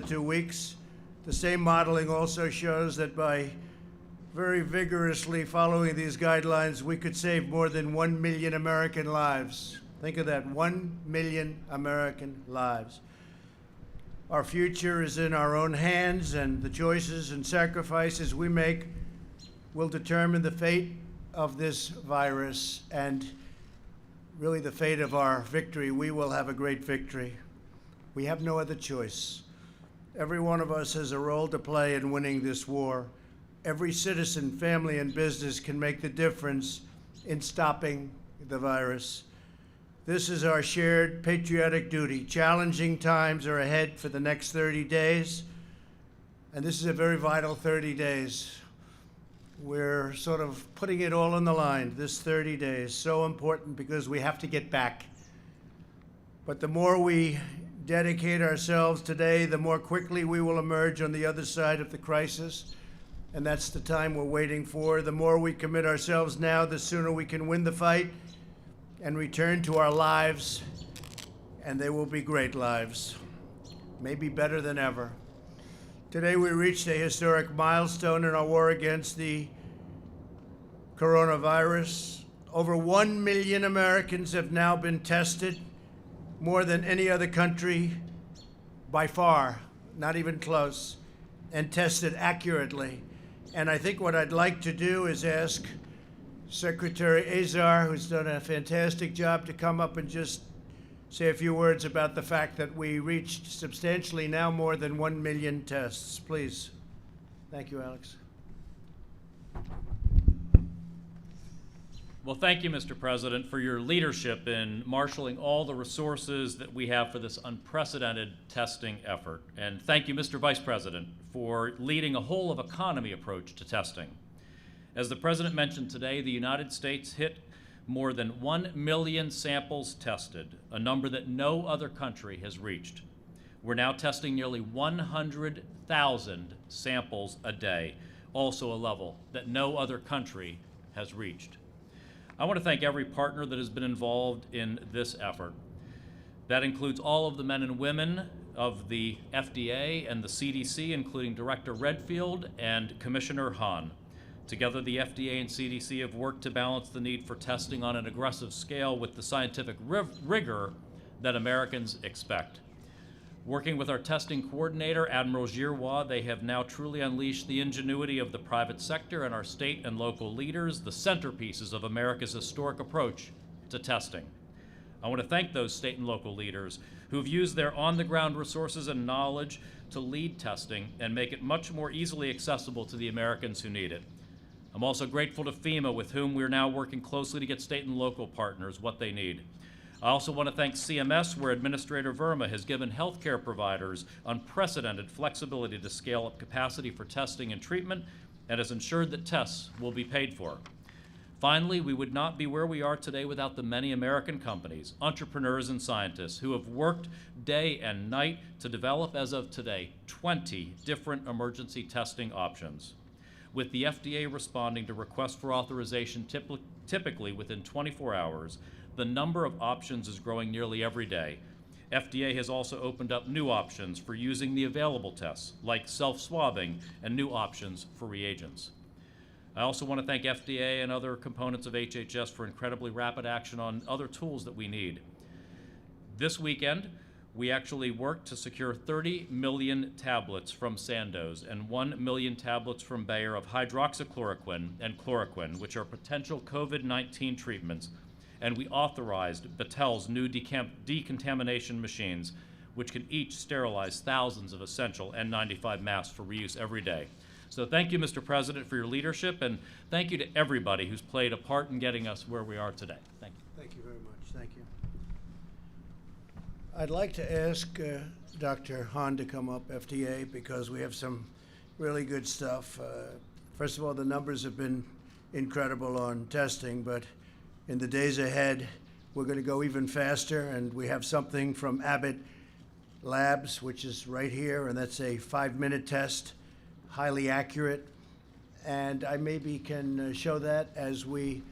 2 weeks. The same modeling also shows that by very vigorously following these guidelines, we could save more than 1 million American lives. Think of that, 1 million American lives. Our future is in our own hands, and the choices and sacrifices we make will determine the fate of this virus and really the fate of our victory. We will have a great victory. We have no other choice. Every one of us has a role to play in winning this war. Every citizen, family, and business can make the difference in stopping the virus. This is our shared patriotic duty. Challenging times are ahead for the next 30 days, and this is a very vital 30 days. We're sort of putting it all on the line, this 30 days. So important because we have to get back. But the more we dedicate ourselves today, the more quickly we will emerge on the other side of the crisis. And that's the time we're waiting for. The more we commit ourselves now, the sooner we can win the fight and return to our lives. And they will be great lives, maybe better than ever. Today we reached a historic milestone in our war against the coronavirus. Over 1 million Americans have now been tested, more than any other country by far, not even close, and tested accurately. And I think what I'd like to do is ask Secretary Azar, who's done a fantastic job, to come up and just say a few words about the fact that we reached substantially now more than 1 million tests. Please. Thank you, Alex. Well, thank you, Mr. President, for your leadership in marshaling all the resources that we have for this unprecedented testing effort. And thank you, Mr. Vice President, for leading a whole-of-economy approach to testing. As the President mentioned today, the United States hit more than 1 million samples tested, a number that no other country has reached. We're now testing nearly 100,000 samples a day, also a level that no other country has reached. I want to thank every partner that has been involved in this effort. That includes all of the men and women of the FDA and the CDC, including Director Redfield and Commissioner Hahn. Together, the FDA and CDC have worked to balance the need for testing on an aggressive scale with the scientific rigor that Americans expect. Working with our testing coordinator, Admiral Giroir, they have now truly unleashed the ingenuity of the private sector and our state and local leaders, the centerpieces of America's historic approach to testing. I want to thank those state and local leaders who've used their on-the-ground resources and knowledge to lead testing and make it much more easily accessible to the Americans who need it. I'm also grateful to FEMA, with whom we're now working closely to get state and local partners what they need. I also want to thank CMS, where Administrator Verma has given healthcare providers unprecedented flexibility to scale up capacity for testing and treatment and has ensured that tests will be paid for. Finally, we would not be where we are today without the many American companies, entrepreneurs, and scientists who have worked day and night to develop, as of today, 20 different emergency testing options. With the FDA responding to requests for authorization typically within 24 hours, the number of options is growing nearly every day. FDA has also opened up new options for using the available tests, like self-swabbing, and new options for reagents. I also want to thank FDA and other components of HHS for incredibly rapid action on other tools that we need. This weekend, we actually worked to secure 30 million tablets from Sandoz and 1 million tablets from Bayer of hydroxychloroquine and chloroquine, which are potential COVID-19 treatments, and we authorized Battelle's new decontamination machines, which can each sterilize thousands of essential N95 masks for reuse every day. So thank you, Mr. President, for your leadership, and thank you to everybody who's played a part in getting us where we are today. Thank you. Thank you very much. Thank you. I'd like to ask Dr. Hahn to come up, FDA, because we have some really good stuff. First of all, the numbers have been incredible on testing, but in the days ahead, we're going to go even faster, and we have something from Abbott Labs, which is right here, and that's a 5-minute test, highly accurate. And I maybe can show that as we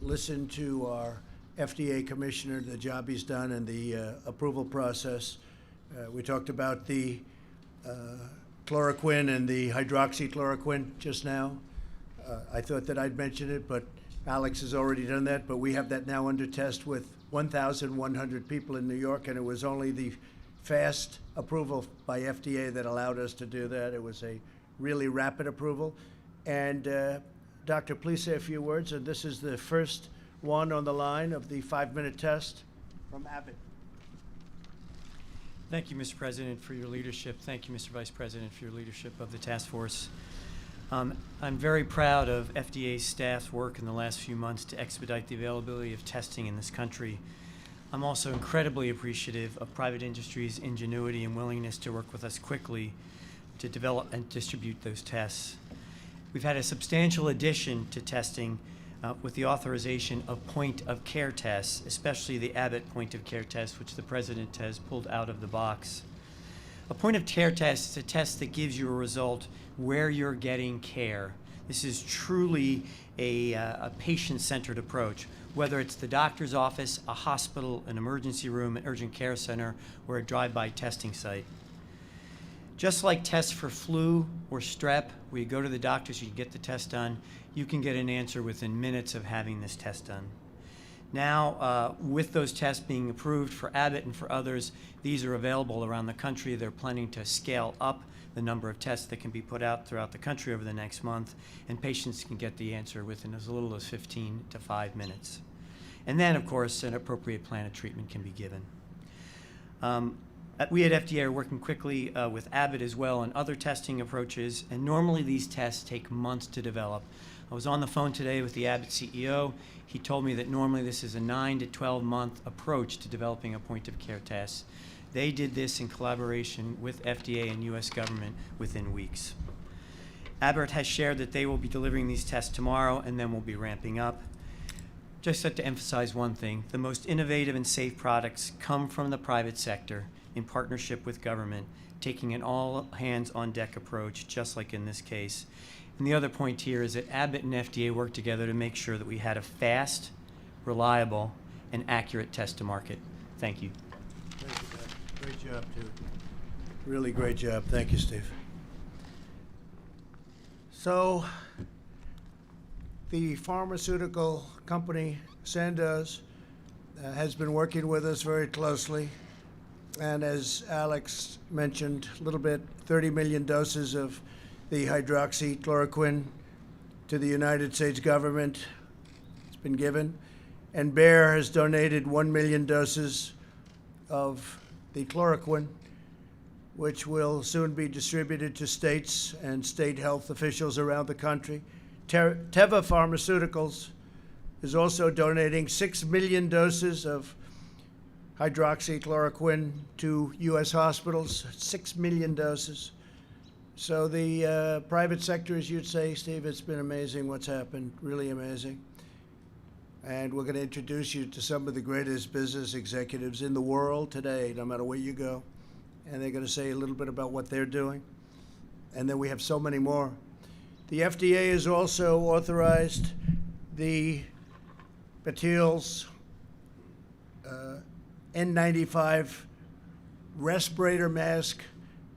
listen to our FDA commissioner, the job he's done, and the approval process. We talked about the chloroquine and the hydroxychloroquine just now. I thought that I'd mention it, but Alex has already done that. But we have that now under test with 1,100 people in New York, and it was only the fast approval by FDA that allowed us to do that. It was a really rapid approval. And Doctor, please say a few words. And this is the first one on the line of the 5-minute test from Abbott. Thank you, Mr. President, for your leadership. Thank you, Mr. Vice President, for your leadership of the task force. I'm very proud of FDA's staff's work in the last few months to expedite the availability of testing in this country. I'm also incredibly appreciative of private industry's ingenuity and willingness to work with us quickly to develop and distribute those tests. We've had a substantial addition to testing with the authorization of point-of-care tests, especially the Abbott point-of-care test, which the President has pulled out of the box. A point-of-care test is a test that gives you a result where you're getting care. This is truly a patient-centered approach, whether it's the doctor's office, a hospital, an emergency room, an urgent care center, or a drive-by testing site. Just like tests for flu or strep, where you go to the doctor so you get the test done, you can get an answer within minutes of having this test done. Now, with those tests being approved for Abbott and for others, these are available around the country. They're planning to scale up the number of tests that can be put out throughout the country over the next month, and patients can get the answer within as little as 15 to 5 minutes. And then, of course, an appropriate plan of treatment can be given. We at FDA are working quickly with Abbott as well on other testing approaches, and normally these tests take months to develop. I was on the phone today with the Abbott CEO. He told me that normally this is a 9 to 12-month approach to developing a point-of-care test. They did this in collaboration with FDA and U.S. government within weeks. Abbott has shared that they will be delivering these tests tomorrow, and then we'll be ramping up. Just to emphasize one thing, the most innovative and safe products come from the private sector in partnership with government, taking an all-hands-on-deck approach, just like in this case. And the other point here is that Abbott and FDA worked together to make sure that we had a fast, reliable, and accurate test to market. Thank you. Thank you, Doc. Great job, too. Really great job. Thank you, Steve. So, the pharmaceutical company, Sandoz, has been working with us very closely. And as Alex mentioned a little bit, 30 million doses of the hydroxychloroquine to the United States government. It's been given. And Bayer has donated 1 million doses of the chloroquine, which will soon be distributed to states and state health officials around the country. Teva Pharmaceuticals is also donating 6 million doses of hydroxychloroquine to U.S. hospitals, 6 million doses. So the private sector, as you'd say, Steve, it's been amazing what's happened, really amazing. And we're going to introduce you to some of the greatest business executives in the world today, no matter where you go. And they're going to say a little bit about what they're doing. And then we have so many more. The FDA has also authorized the Batil's N95 respirator mask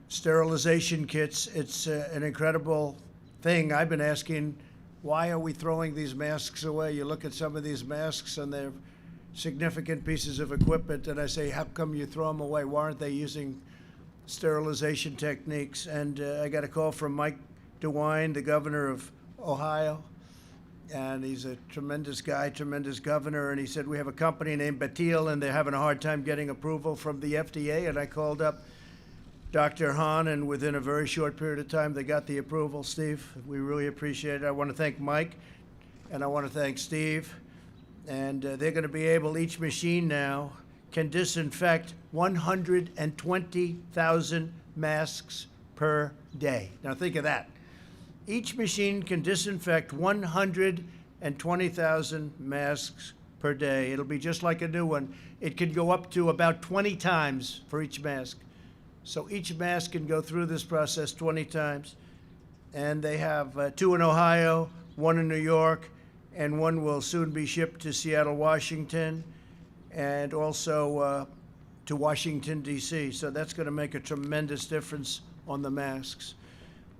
sterilization kits. It's an incredible thing. I've been asking, why are we throwing these masks away? You look at some of these masks and they're significant pieces of equipment, and I say, how come you throw them away? Why aren't they using sterilization techniques? And I got a call from Mike DeWine, the governor of Ohio, and he's a tremendous guy, tremendous governor, and he said, we have a company named Batil, and they're having a hard time getting approval from the FDA, and I called up Dr. Hahn, and within a very short period of time, they got the approval. Steve, we really appreciate it. I want to thank Mike, and I want to thank Steve, and they're going to be able, each machine now can disinfect 120,000 masks per day. Now think of that. Each machine can disinfect 120,000 masks per day. It'll be just like a new one. It can go up to about 20 times for each mask. So each mask can go through this process 20 times. And they have 2 in Ohio, 1 in New York, and 1 will soon be shipped to Seattle, Washington, and also to Washington, D.C. So that's going to make a tremendous difference on the masks.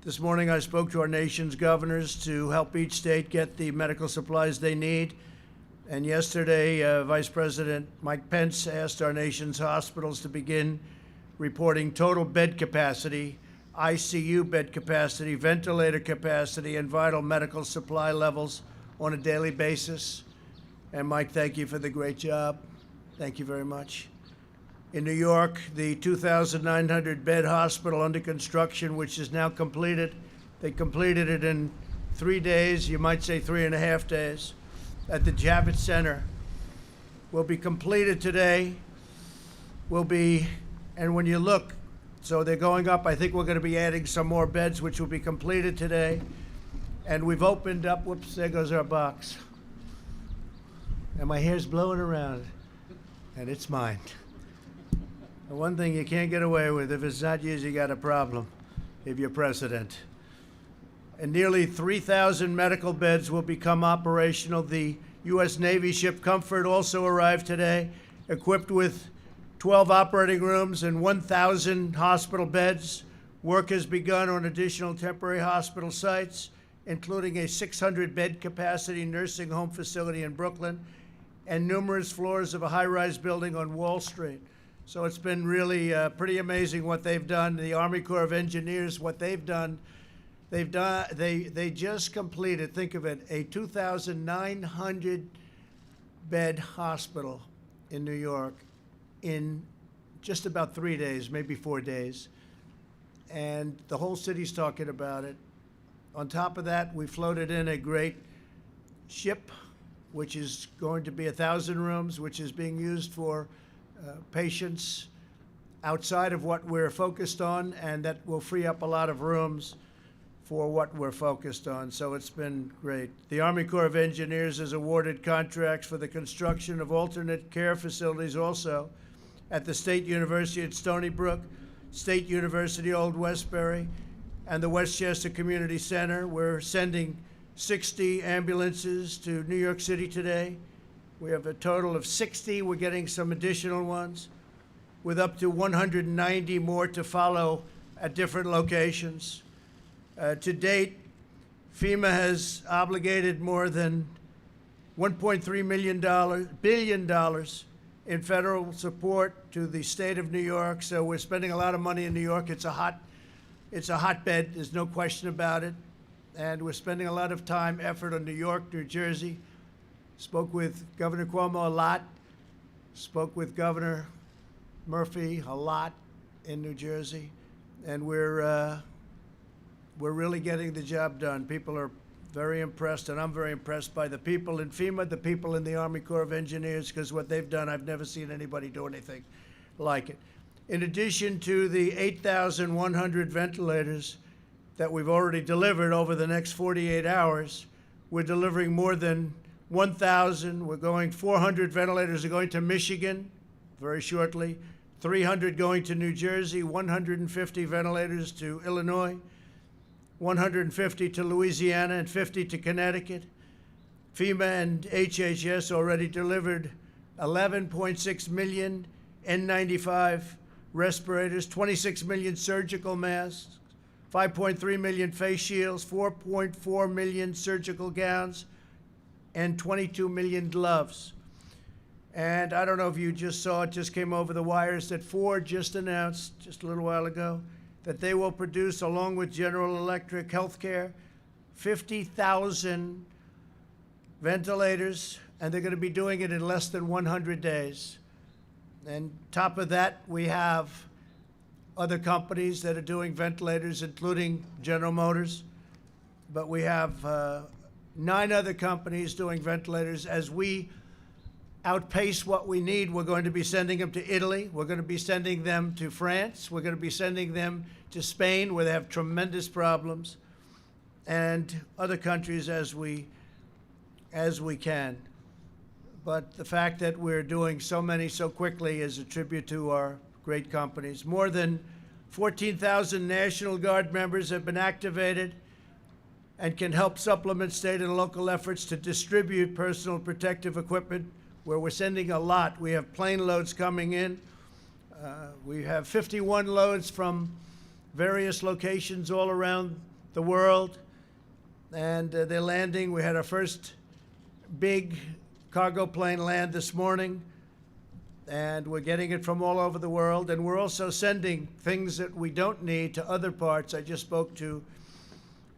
This morning I spoke to our nation's governors to help each state get the medical supplies they need. And yesterday, Vice President Mike Pence asked our nation's hospitals to begin reporting total bed capacity, ICU bed capacity, ventilator capacity, and vital medical supply levels on a daily basis. And Mike, thank you for the great job. Thank you very much. In New York, the 2,900-bed hospital under construction, which is now completed, they completed it in 3 days, you might say 3.5 days, at the Javits Center, will be completed today. And when you look, so they're going up, I think we're going to be adding some more beds, which will be completed today. And we've opened up, whoops, there goes our box. And my hair's blowing around, and it's mine. The one thing you can't get away with, if it's not yours, you got a problem if you're president. And nearly 3,000 medical beds will become operational. The U.S. Navy ship Comfort also arrived today, equipped with 12 operating rooms and 1,000 hospital beds. Work has begun on additional temporary hospital sites, including a 600-bed capacity nursing home facility in Brooklyn and numerous floors of a high-rise building on Wall Street. So it's been really pretty amazing what they've done. The Army Corps of Engineers, what they've done, they just completed, think of it, a 2,900-bed hospital in New York in just about 3 days, maybe 4 days. And the whole city's talking about it. On top of that, we floated in a great ship, which is going to be 1,000 rooms, which is being used for patients outside of what we're focused on, and that will free up a lot of rooms for what we're focused on. So it's been great. The Army Corps of Engineers has awarded contracts for the construction of alternate care facilities also at the State University at Stony Brook, State University Old Westbury, and the Westchester Community Center. We're sending 60 ambulances to New York City today. We have a total of 60. We're getting some additional ones, with up to 190 more to follow at different locations. To date, FEMA has obligated more than $1.3 billion in federal support to the state of New York. So we're spending a lot of money in New York. It's a hotbed. There's no question about it. And we're spending a lot of time, effort on New York, New Jersey. Spoke with Governor Cuomo a lot. Spoke with Governor Murphy a lot in New Jersey. And we're really getting the job done. People are very impressed, and I'm very impressed by the people in FEMA, the people in the Army Corps of Engineers, because what they've done, I've never seen anybody do anything like it. In addition to the 8,100 ventilators that we've already delivered over the next 48 hours, we're delivering more than 1,000. We're going 400 ventilators are going to Michigan very shortly, 300 going to New Jersey, 150 ventilators to Illinois, 150 to Louisiana, and 50 to Connecticut. FEMA and HHS already delivered 11.6 million N95 respirators, 26 million surgical masks, 5.3 million face shields, 4.4 million surgical gowns, and 22 million gloves. And I don't know if you just saw, it just came over the wires that Ford just announced just a little while ago that they will produce, along with General Electric Healthcare, 50,000 ventilators, and they're going to be doing it in less than 100 days. And top of that, we have other companies that are doing ventilators, including General Motors. But we have 9 other companies doing ventilators. As we outpace what we need, we're going to be sending them to Italy. We're going to be sending them to France. We're going to be sending them to Spain, where they have tremendous problems, and other countries as we can. But the fact that we're doing so many so quickly is a tribute to our great companies. More than 14,000 National Guard members have been activated and can help supplement state and local efforts to distribute personal protective equipment, where we're sending a lot. We have plane loads coming in. We have 51 loads from various locations all around the world, and they're landing. We had our first big cargo plane land this morning, and we're getting it from all over the world, and we're also sending things that we don't need to other parts. I just spoke to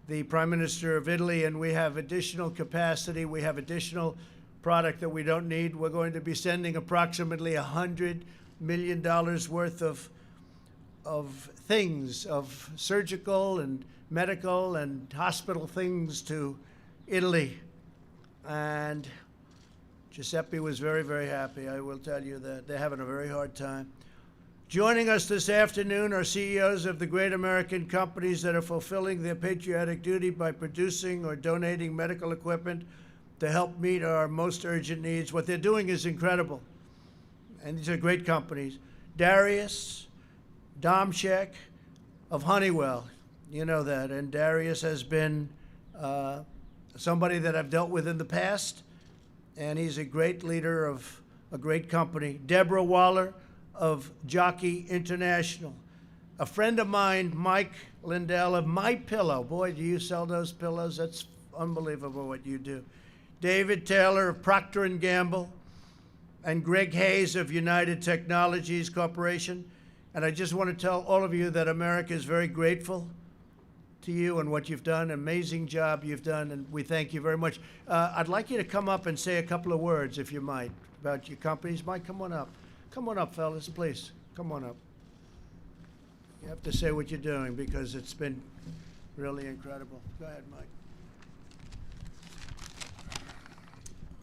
the Prime Minister of Italy, and we have additional capacity. We have additional product that we don't need. We're going to be sending approximately $100 million worth of things, of surgical and medical and hospital things to Italy. And Giuseppe was very, very happy. I will tell you that they're having a very hard time. Joining us this afternoon are CEOs of the great American companies that are fulfilling their patriotic duty by producing or donating medical equipment to help meet our most urgent needs. What they're doing is incredible, and these are great companies. Darius Domchek of Honeywell, you know that, and Darius has been somebody that I've dealt with in the past, and he's a great leader of a great company. Deborah Waller of Jockey International. A friend of mine, Mike Lindell of My Pillow. Boy, do you sell those pillows? That's unbelievable what you do. David Taylor of Procter & Gamble, and Greg Hayes of United Technologies Corporation. And I just want to tell all of you that America is very grateful to you and what you've done. Amazing job you've done, and we thank you very much. I'd like you to come up and say a couple of words, if you might, about your companies. Mike, come on up. Come on up, fellas, please. Come on up. You have to say what you're doing because it's been really incredible. Go ahead, Mike.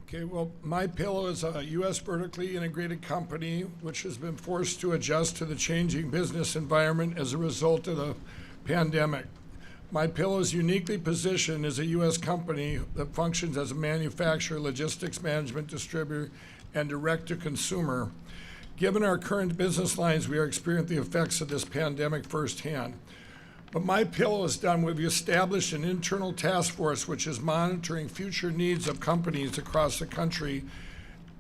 Okay, well, My Pillow is a U.S. vertically integrated company which has been forced to adjust to the changing business environment as a result of the pandemic. My Pillow is uniquely positioned as a U.S. company that functions as a manufacturer, logistics management distributor, and direct-to-consumer. Given our current business lines, we are experiencing the effects of this pandemic firsthand. But My Pillow is done. We've established an internal task force which is monitoring future needs of companies across the country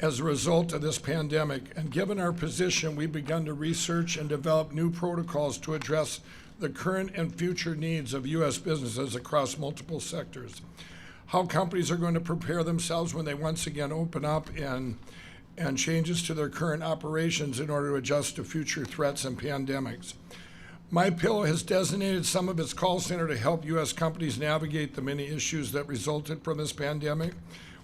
as a result of this pandemic. And given our position, we've begun to research and develop new protocols to address the current and future needs of U.S. businesses across multiple sectors. How companies are going to prepare themselves when they once again open up, and changes to their current operations in order to adjust to future threats and pandemics. My Pillow has designated some of its call center to help U.S. companies navigate the many issues that resulted from this pandemic.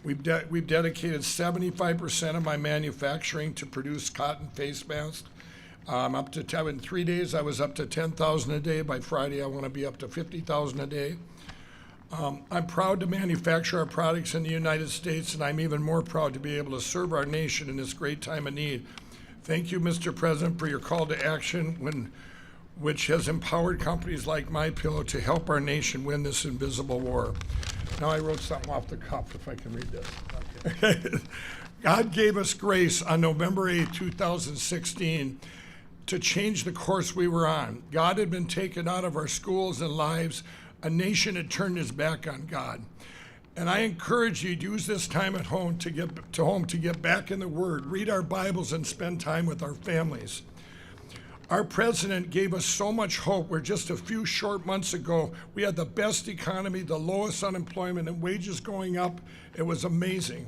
We've dedicated 75% of my manufacturing to produce cotton face masks. In 3 days, I was up to 10,000 a day. By Friday, I want to be up to 50,000 a day. I'm proud to manufacture our products in the United States, and I'm even more proud to be able to serve our nation in this great time of need. Thank you, Mr. President, for your call to action, which has empowered companies like My Pillow to help our nation win this invisible war. Now I wrote something off the cuff, if I can read this. Okay. God gave us grace on November 8, 2016, to change the course we were on. God had been taken out of our schools and lives. A nation had turned its back on God. And I encourage you to use this time at home to get back in the Word, read our Bibles, and spend time with our families. Our president gave us so much hope where just a few short months ago, we had the best economy, the lowest unemployment, and wages going up. It was amazing.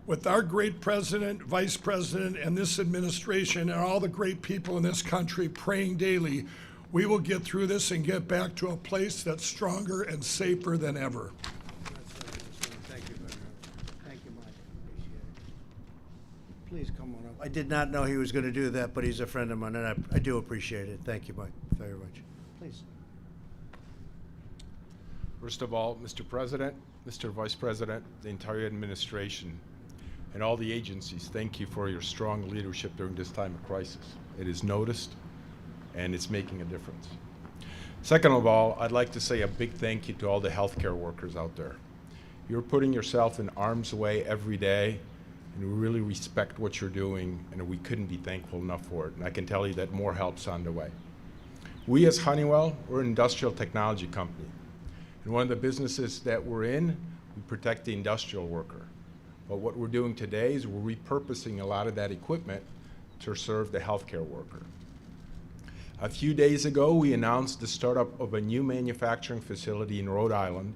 With our great president, vice president, and this administration, and all the great people in this country praying daily, we will get through this and get back to a place that's stronger and safer than ever. Thank you very much. Thank you, Mike. Appreciate it. Please come on up. I did not know he was going to do that, but he's a friend of mine, and I do appreciate it. Thank you, Mike, very much. Please. First of all, Mr. President, Mr. Vice President, the entire administration, and all the agencies, thank you for your strong leadership during this time of crisis. It is noticed, and it's making a difference. Second of all, I'd like to say a big thank you to all the healthcare workers out there. You're putting yourself in harm's way every day, and we really respect what you're doing, and we couldn't be thankful enough for it. And I can tell you that more help's on the way. We as Honeywell, we're an industrial technology company. And one of the businesses that we're in, we protect the industrial worker. But what we're doing today is we're repurposing a lot of that equipment to serve the healthcare worker. A few days ago, we announced the startup of a new manufacturing facility in Rhode Island.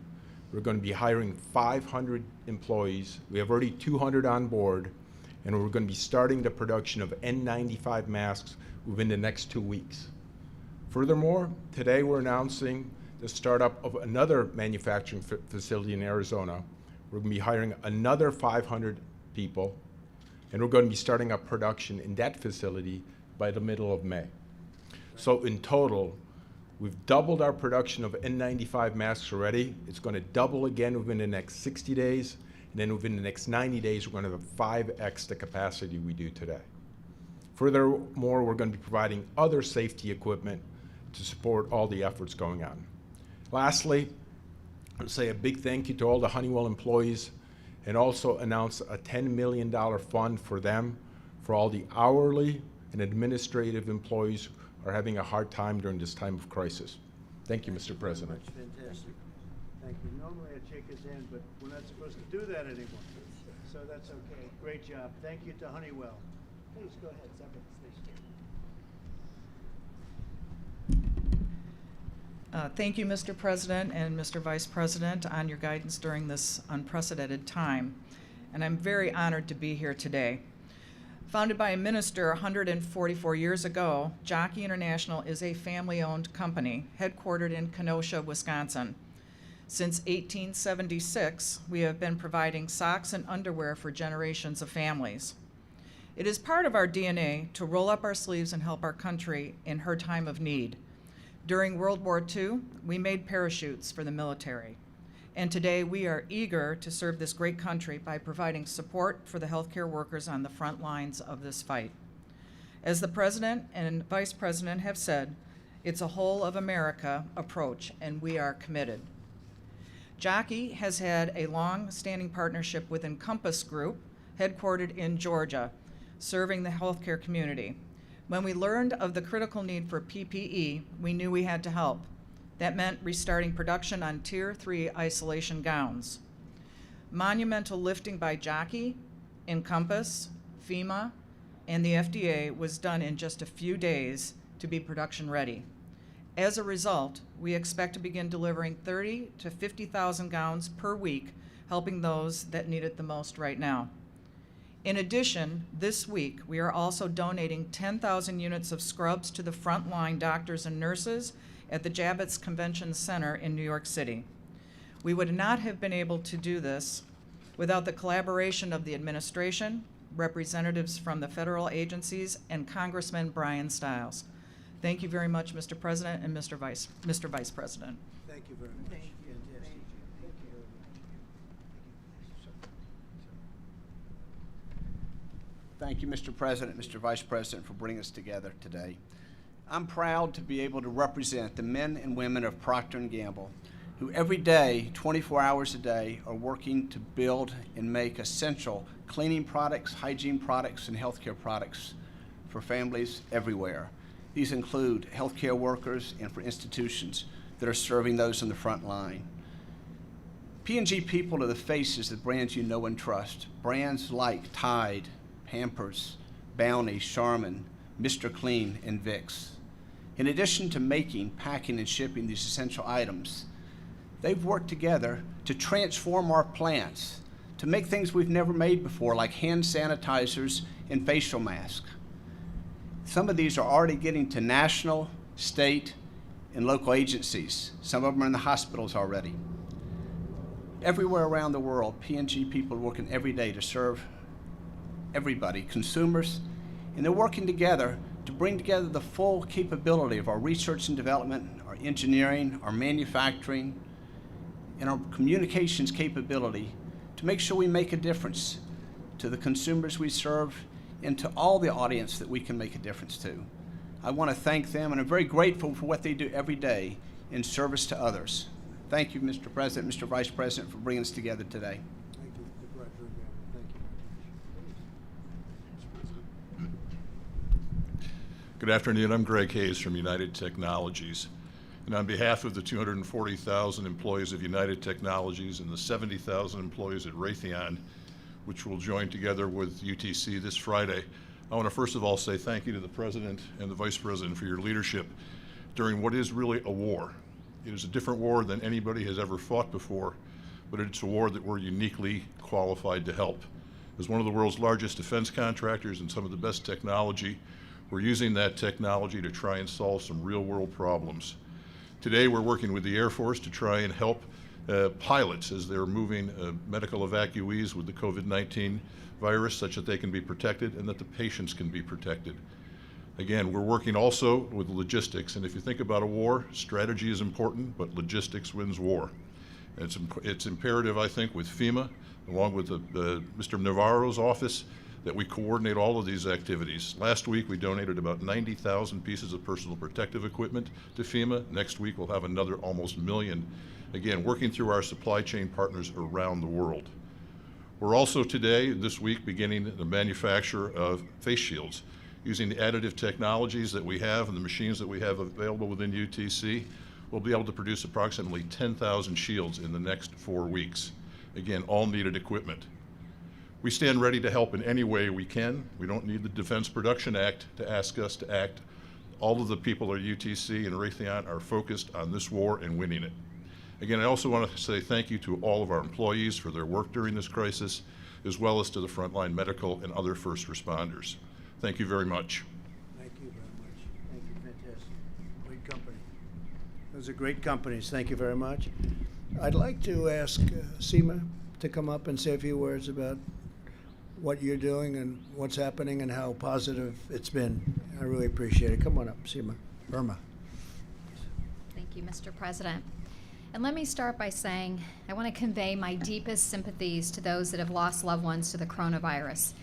We're going to be hiring 500 employees. We have already 200 on board, and we're going to be starting the production of N95 masks within the next 2 weeks. Furthermore, today we're announcing the startup of another manufacturing facility in Arizona. We're going to be hiring another 500 people, and we're going to be starting up production in that facility by the middle of May. So in total, we've doubled our production of N95 masks already. It's going to double again within the next 60 days, and then within the next 90 days, we're going to have 5x the capacity we do today. Furthermore, we're going to be providing other safety equipment to support all the efforts going on. Lastly, I'll say a big thank you to all the Honeywell employees, and also announce a $10 million fund for them, for all the hourly and administrative employees are having a hard time during this time of crisis. Thank you, Mr. President. Fantastic. Thank you. Normally I'd shake his hand, but we're not supposed to do that anymore. So that's okay. Great job. Thank you to Honeywell. Please go ahead. Thank you, Mr. President and Mr. Vice President, on your guidance during this unprecedented time. And I'm very honored to be here today. Founded by a minister 144 years ago, Jockey International is a family-owned company headquartered in Kenosha, Wisconsin. Since 1876, we have been providing socks and underwear for generations of families. It is part of our DNA to roll up our sleeves and help our country in her time of need. During World War II, we made parachutes for the military. And today we are eager to serve this great country by providing support for the healthcare workers on the front lines of this fight. As the President and Vice President have said, it's a whole of America approach, and we are committed. Jockey has had a long-standing partnership with Encompass Group, headquartered in Georgia, serving the healthcare community. When we learned of the critical need for PPE, we knew we had to help. That meant restarting production on Tier 3 isolation gowns. Monumental lifting by Jockey, Encompass, FEMA, and the FDA was done in just a few days to be production ready. As a result, we expect to begin delivering 30 to 50,000 gowns per week, helping those that need it the most right now. In addition, this week, we are also donating 10,000 units of scrubs to the frontline doctors and nurses at the Javits Convention Center in New York City. We would not have been able to do this without the collaboration of the administration, representatives from the federal agencies, and Congressman Brian Stiles. Thank you very much, Mr. President and Mr. Vice President. Thank you very much. Thank you. Fantastic. Thank you very much. Thank you, Mr. President, Mr. Vice President, for bringing us together today. I'm proud to be able to represent the men and women of Procter & Gamble, who every day, 24 hours a day, are working to build and make essential cleaning products, hygiene products, and healthcare products for families everywhere. These include healthcare workers and for institutions that are serving those on the front line. P&G people are the faces of brands you know and trust. Brands like Tide, Pampers, Bounty, Charmin, Mr. Clean, and Vicks. In addition to making, packing, and shipping these essential items, they've worked together to transform our plants, to make things we've never made before, like hand sanitizers and facial masks. Some of these are already getting to national, state, and local agencies. Some of them are in the hospitals already. Everywhere around the world, P&G people are working every day to serve everybody, consumers, and they're working together to bring together the full capability of our research and development, our engineering, our manufacturing, and our communications capability to make sure we make a difference to the consumers we serve and to all the audience that we can make a difference to. I want to thank them, and I'm very grateful for what they do every day in service to others. Thank you, Mr. President, Mr. Vice President, for bringing us together today. Thank you, Mr. Procter & Gamble. Thank you. Good afternoon. I'm Greg Hayes from United Technologies. And on behalf of the 240,000 employees of United Technologies and the 70,000 employees at Raytheon, which will join together with UTC this Friday, I want to first of all say thank you to the President and the Vice President for your leadership during what is really a war. It is a different war than anybody has ever fought before, but it's a war that we're uniquely qualified to help. As one of the world's largest defense contractors and some of the best technology, we're using that technology to try and solve some real-world problems. Today, we're working with the Air Force to try and help pilots as they're moving medical evacuees with the COVID-19 virus such that they can be protected and that the patients can be protected. Again, we're working also with logistics, and if you think about a war, strategy is important, but logistics wins war. And it's imperative, I think, with FEMA, along with Mr. Navarro's office, that we coordinate all of these activities. Last week, we donated about 90,000 pieces of personal protective equipment to FEMA. Next week, we'll have another almost 1 million. Again, working through our supply chain partners around the world. We're also today, this week, beginning the manufacture of face shields. Using the additive technologies that we have and the machines that we have available within UTC, we'll be able to produce approximately 10,000 shields in the next 4 weeks. Again, all needed equipment. We stand ready to help in any way we can. We don't need the Defense Production Act to ask us to act. All of the people at UTC and Raytheon are focused on this war and winning it. Again, I also want to say thank you to all of our employees for their work during this crisis, as well as to the frontline medical and other first responders. Thank you very much. Thank you very much. Thank you, fantastic. Great company. Those are great companies. Thank you very much. I'd like to ask Seema to come up and say a few words about what you're doing and what's happening and how positive it's been. I really appreciate it. Come on up, Seema. Burma. Thank you, Mr. President. And let me start by saying I want to convey my deepest sympathies to those that have lost loved ones to the coronavirus.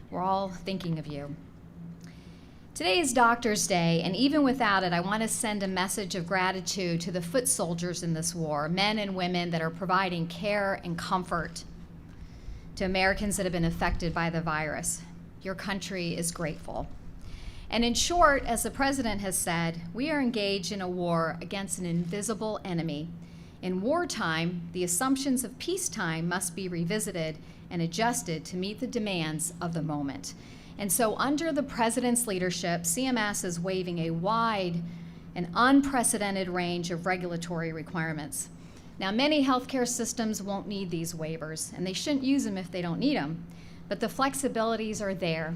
We're all thinking of you. Today is Doctors' Day, and even without it, I want to send a message of gratitude to the foot soldiers in this war, men and women that are providing care and comfort to Americans that have been affected by the virus. Your country is grateful. And in short, as the President has said, we are engaged in a war against an invisible enemy. In wartime, the assumptions of peacetime must be revisited and adjusted to meet the demands of the moment. And so under the President's leadership, CMS is waiving a wide and unprecedented range of regulatory requirements. Now, many healthcare systems won't need these waivers, and they shouldn't use them if they don't need them, but the flexibilities are there.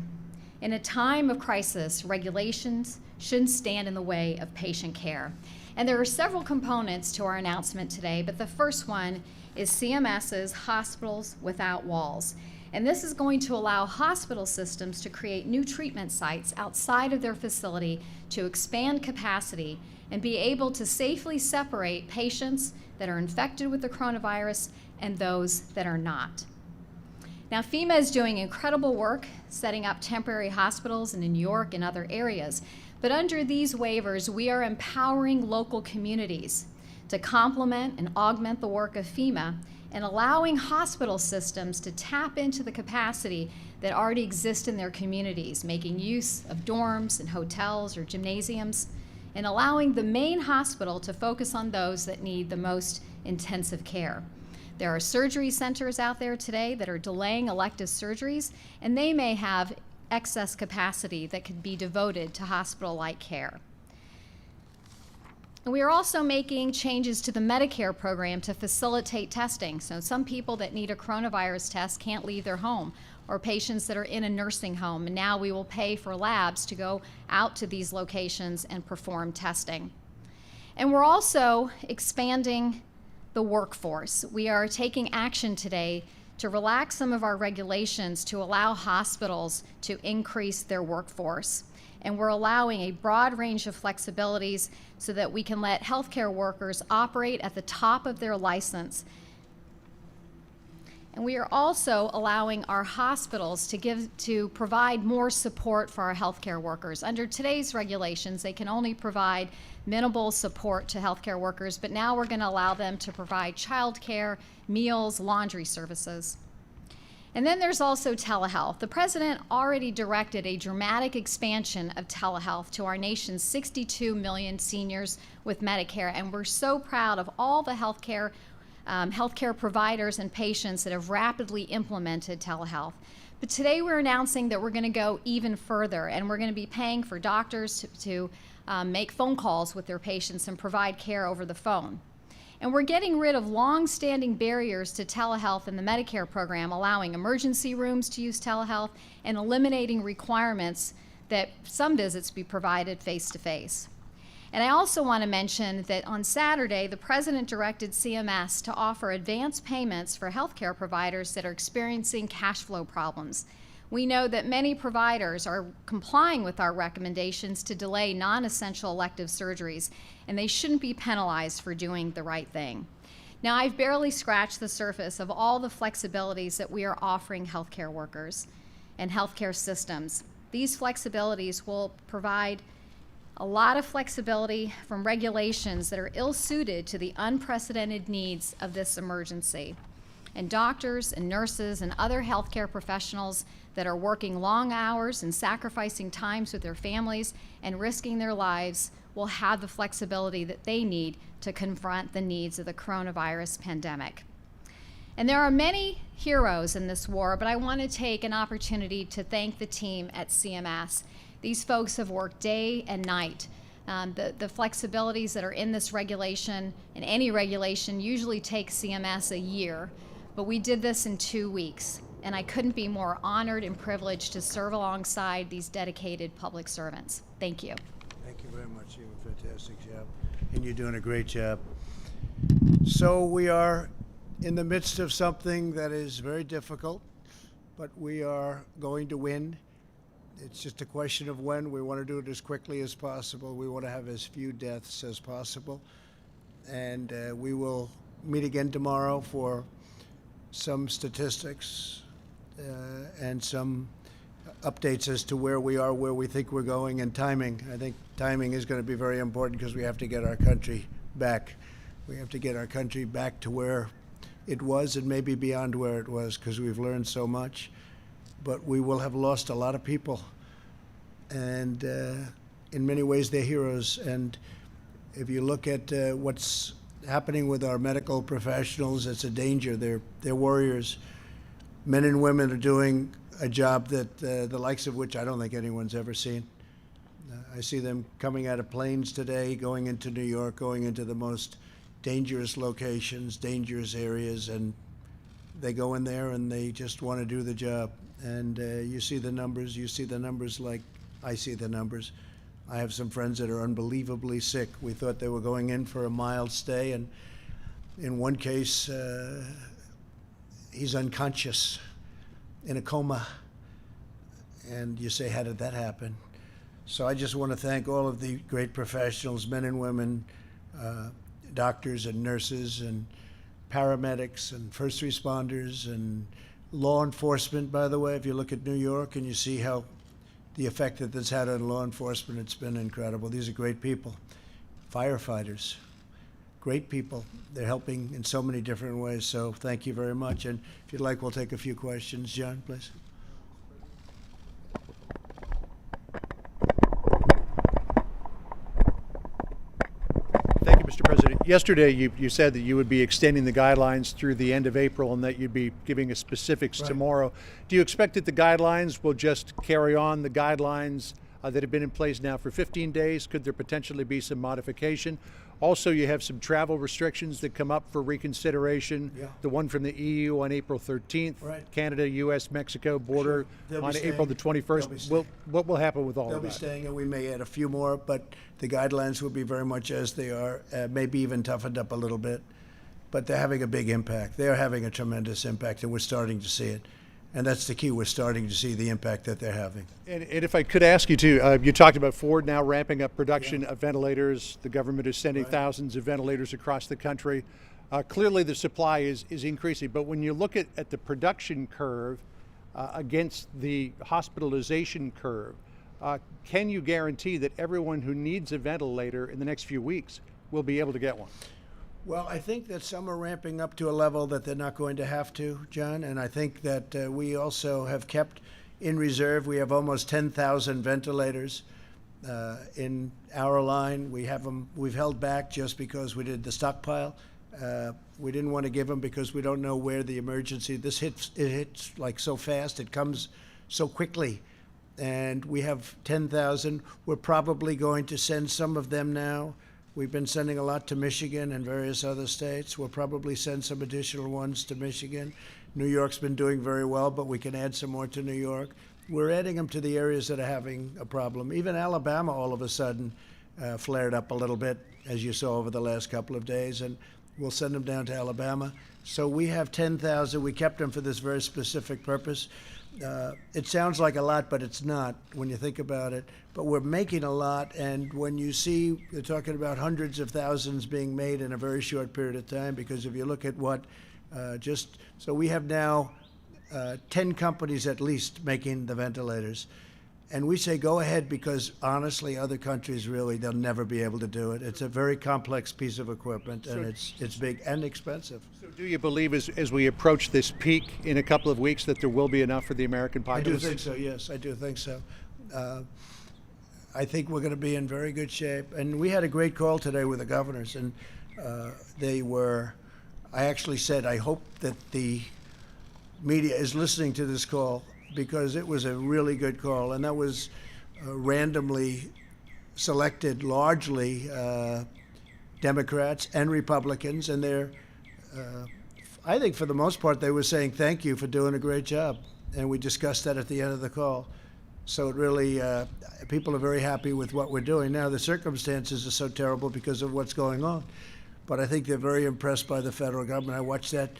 In a time of crisis, regulations shouldn't stand in the way of patient care. And there are several components to our announcement today, but the first one is CMS's Hospitals Without Walls. And this is going to allow hospital systems to create new treatment sites outside of their facility to expand capacity and be able to safely separate patients that are infected with the coronavirus and those that are not. Now, FEMA is doing incredible work setting up temporary hospitals in New York and other areas. But under these waivers, we are empowering local communities to complement and augment the work of FEMA and allowing hospital systems to tap into the capacity that already exists in their communities, making use of dorms and hotels or gymnasiums, and allowing the main hospital to focus on those that need the most intensive care. There are surgery centers out there today that are delaying elective surgeries, and they may have excess capacity that could be devoted to hospital-like care. And we are also making changes to the Medicare program to facilitate testing. So some people that need a coronavirus test can't leave their home, or patients that are in a nursing home. And now we will pay for labs to go out to these locations and perform testing. And we're also expanding the workforce. We are taking action today to relax some of our regulations to allow hospitals to increase their workforce. And we're allowing a broad range of flexibilities so that we can let healthcare workers operate at the top of their license. And we are also allowing our hospitals to provide more support for our healthcare workers. Under today's regulations, they can only provide minimal support to healthcare workers, but now we're going to allow them to provide childcare, meals, laundry services. And then there's also telehealth. The President already directed a dramatic expansion of telehealth to our nation's 62 million seniors with Medicare, and we're so proud of all the healthcare providers and patients that have rapidly implemented telehealth. But today we're announcing that we're going to go even further, and we're going to be paying for doctors to make phone calls with their patients and provide care over the phone. And we're getting rid of long-standing barriers to telehealth in the Medicare program, allowing emergency rooms to use telehealth and eliminating requirements that some visits be provided face-to-face. And I also want to mention that on Saturday, the President directed CMS to offer advance payments for healthcare providers that are experiencing cash flow problems. We know that many providers are complying with our recommendations to delay non-essential elective surgeries, and they shouldn't be penalized for doing the right thing. Now, I've barely scratched the surface of all the flexibilities that we are offering healthcare workers and healthcare systems. These flexibilities will provide a lot of flexibility from regulations that are ill-suited to the unprecedented needs of this emergency. And doctors and nurses and other healthcare professionals that are working long hours and sacrificing times with their families and risking their lives will have the flexibility that they need to confront the needs of the coronavirus pandemic. And there are many heroes in this war, but I want to take an opportunity to thank the team at CMS. These folks have worked day and night. The flexibilities that are in this regulation, and any regulation, usually take CMS a year, but we did this in 2 weeks, and I couldn't be more honored and privileged to serve alongside these dedicated public servants. Thank you. Thank you very much. You do a fantastic job, and you're doing a great job. So we are in the midst of something that is very difficult, but we are going to win. It's just a question of when. We want to do it as quickly as possible. We want to have as few deaths as possible. And we will meet again tomorrow for some statistics and some updates as to where we are, where we think we're going, and timing. I think timing is going to be very important because we have to get our country back. We have to get our country back to where it was and maybe beyond where it was, because we've learned so much. But we will have lost a lot of people, and in many ways they're heroes. And if you look at what's happening with our medical professionals, it's a danger. They're warriors. Men and women are doing a job that the likes of which I don't think anyone's ever seen. I see them coming out of planes today, going into New York, going into the most dangerous locations, dangerous areas, and they go in there and they just want to do the job. And you see the numbers. You see the numbers like I see the numbers. I have some friends that are unbelievably sick. We thought they were going in for a mild stay, and in one case, he's unconscious in a coma. And you say, how did that happen? So I just want to thank all of the great professionals, men and women, doctors and nurses and paramedics and first responders and law enforcement. By the way, if you look at New York and you see how the effect that this had on law enforcement, it's been incredible. These are great people. Firefighters, great people. They're helping in so many different ways, so thank you very much. And if you'd like, we'll take a few questions. John, please. Thank you, Mr. President. Yesterday, you said that you would be extending the guidelines through the end of April and that you'd be giving us specifics tomorrow. Do you expect that the guidelines will just carry on the guidelines that have been in place now for 15 days? Could there potentially be some modification? Also, you have some travel restrictions that come up for reconsideration. Yeah. The one from the EU on April 13th, Right. Canada, U.S., Mexico border They'll be on staying. April the They'll be 21st. staying. What will happen with all They'll of be that? staying, and we may add a few more, but the guidelines will be very much as they are, maybe even toughened up a little bit. But they're having a big impact. They're having a tremendous impact, and we're starting to see it. And that's the key. We're starting to see the impact that they're having. And if I could ask you to, you talked about Ford now ramping up production of ventilators. The government is sending thousands of ventilators across the country. Clearly the supply is increasing, but when you look at the production curve against the hospitalization curve, can you guarantee that everyone who needs a ventilator in the next few weeks will be able to get one? Well, I think that some are ramping up to a level that they're not going to have to, John, and I think that we also have kept in reserve. We have almost 10,000 ventilators in our line. We have them. We've held back just because we did the stockpile, We didn't want to give them because we don't know where the emergency, it hits like so fast, it comes so quickly. And we have 10,000. We're probably going to send some of them now. We've been sending a lot to Michigan and various other states. We'll probably send some additional ones to Michigan. New York's been doing very well, but we can add some more to New York. We're adding them to the areas that are having a problem. Even Alabama all of a sudden flared up a little bit, as you saw over the last couple of days, and we'll send them down to Alabama. So we have 10,000. We kept them for this very specific purpose. It sounds like a lot, but it's not when you think about it. But we're making a lot, and when you see, they're talking about hundreds of thousands being made in a very short period of time, because if you look at what so we have now 10 companies at least making the ventilators. And we say go ahead because honestly, other countries really, they'll never be able to do it. It's a very complex piece of equipment, and it's big and expensive. So do you believe as we approach this peak in a couple of weeks that there will be enough for the American I populace? do think so, yes, I do think so. I think we're going to be in very good shape. And we had a great call today with the governors, and I actually said, I hope that the media is listening to this call, because it was a really good call, and that was randomly selected, largely Democrats and Republicans, and I think for the most part they were saying thank you for doing a great job, and we discussed that at the end of the call. So it really, people are very happy with what we're doing. Now the circumstances are so terrible because of what's going on, but I think they're very impressed by the federal government. I watched that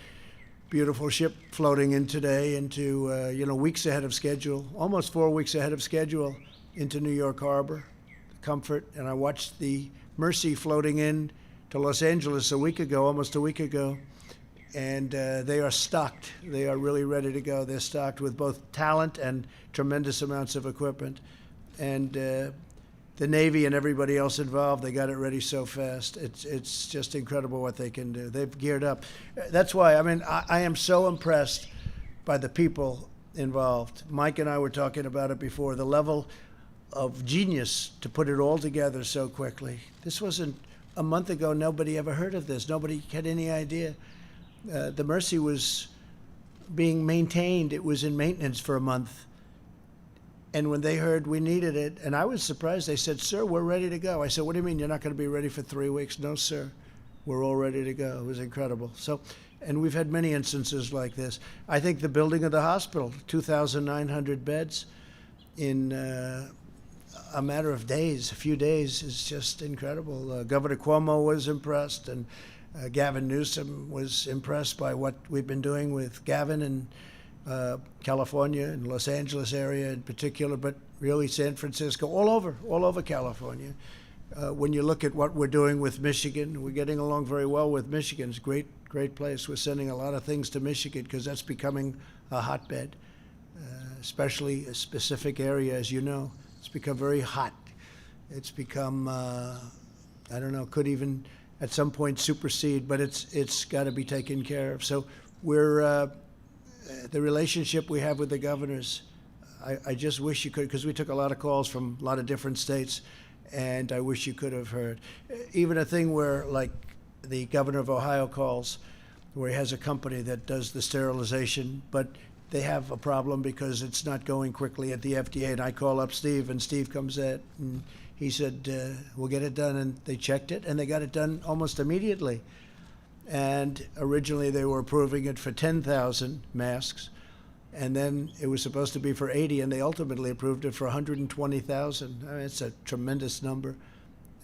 beautiful ship floating in today into, weeks ahead of schedule, almost 4 weeks ahead of schedule into New York Harbor, Comfort. And I watched the Mercy floating in to Los Angeles almost a week ago. And they are stocked. They are really ready to go. They're stocked with both talent and tremendous amounts of equipment. And the Navy and everybody else involved, they got it ready so fast. It's just incredible what they can do. They've geared up. That's why, I am so impressed by the people involved. Mike and I were talking about it before, the level of genius to put it all together so quickly. This wasn't a month ago. Nobody ever heard of this. Nobody had any idea. The Mercy was being maintained. It was in maintenance for a month. And when they heard we needed it, and I was surprised, they said, "Sir, we're ready to go." I said, "What do you mean you're not going to be ready for 3 weeks?" "No, sir, we're all ready to go." It was incredible. So, and we've had many instances like this. I think the building of the hospital, 2,900 beds in a matter of days, a few days, is just incredible. Governor Cuomo was impressed, and Gavin Newsom was impressed by what we've been doing with Gavin and California and Los Angeles area in particular, but really San Francisco, all over California. When you look at what we're doing with Michigan, we're getting along very well with Michigan. It's a great place. We're sending a lot of things to Michigan because that's becoming a hotbed, especially a specific area, as you know. It's become very hot. It's become, could even at some point supersede, but it's got to be taken care of. So we're the relationship we have with the governors, I just wish you could, because we took a lot of calls from a lot of different states, and I wish you could have heard. Even a thing where, like, the governor of Ohio calls, where he has a company that does the sterilization, but they have a problem because it's not going quickly at the FDA, and I call up Steve, and Steve comes in, and he said, we'll get it done, and they checked it, and they got it done almost immediately. And originally they were approving it for 10,000 masks, and then it was supposed to be for 80, and they ultimately approved it for 120,000. It's a tremendous number.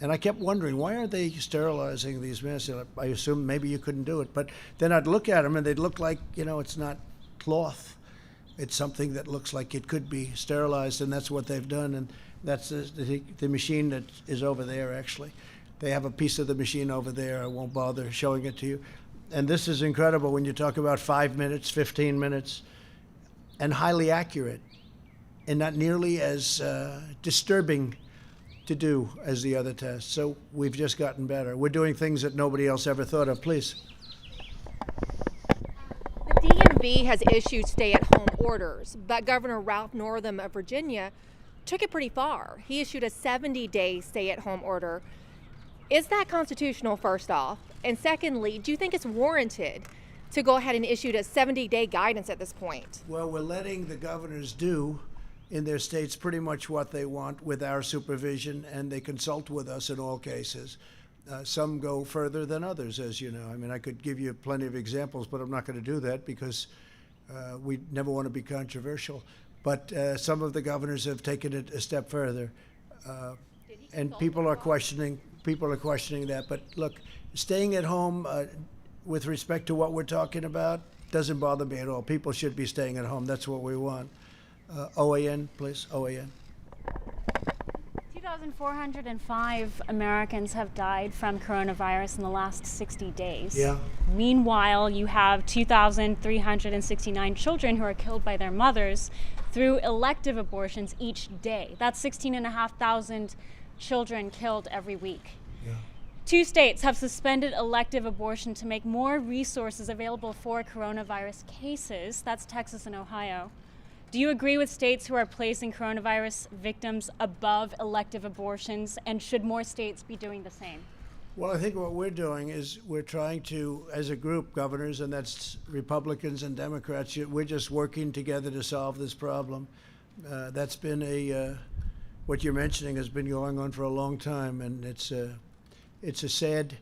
And I kept wondering, why aren't they sterilizing these masks? I assume maybe you couldn't do it. But then I'd look at them, and they'd look like, it's not cloth. It's something that looks like it could be sterilized, and that's what they've done. And that's the machine that is over there, actually. They have a piece of the machine over there. I won't bother showing it to you. And this is incredible when you talk about 5 minutes, 15 minutes, and highly accurate, and not nearly as disturbing to do as the other tests. So we've just gotten better. We're doing things that nobody else ever thought of. Please. The DMV has issued stay-at-home orders, but Governor Ralph Northam of Virginia took it pretty far. He issued a 70-day stay-at-home order. Is that constitutional, first off? And secondly, do you think it's warranted to go ahead and issue a 70-day guidance at this point? Well, we're letting the governors do in their states pretty much what they want with our supervision, and they consult with us in all cases. Some go further than others, as you know. I mean, I could give you plenty of examples, but I'm not going to do that because we never want to be controversial. But some of the governors have taken it a step further, and people are questioning that. But look, staying at home with respect to what we're talking about doesn't bother me at all. People should be staying at home. That's what we want. OAN, please. OAN. 2,405 Americans have died from coronavirus in the last 60 days. Yeah. Meanwhile, you have 2,369 children who are killed by their mothers through elective abortions each day. That's 16,500 children killed every week. Yeah. 2 states have suspended elective abortion to make more resources available for coronavirus cases. That's Texas and Ohio. Do you agree with states who are placing coronavirus victims above elective abortions, and should more states be doing the same? Well, I think what we're doing is we're trying to, as a group, governors, and that's Republicans and Democrats, we're just working together to solve this problem. That's been what you're mentioning has been going on for a long time, and it's a sad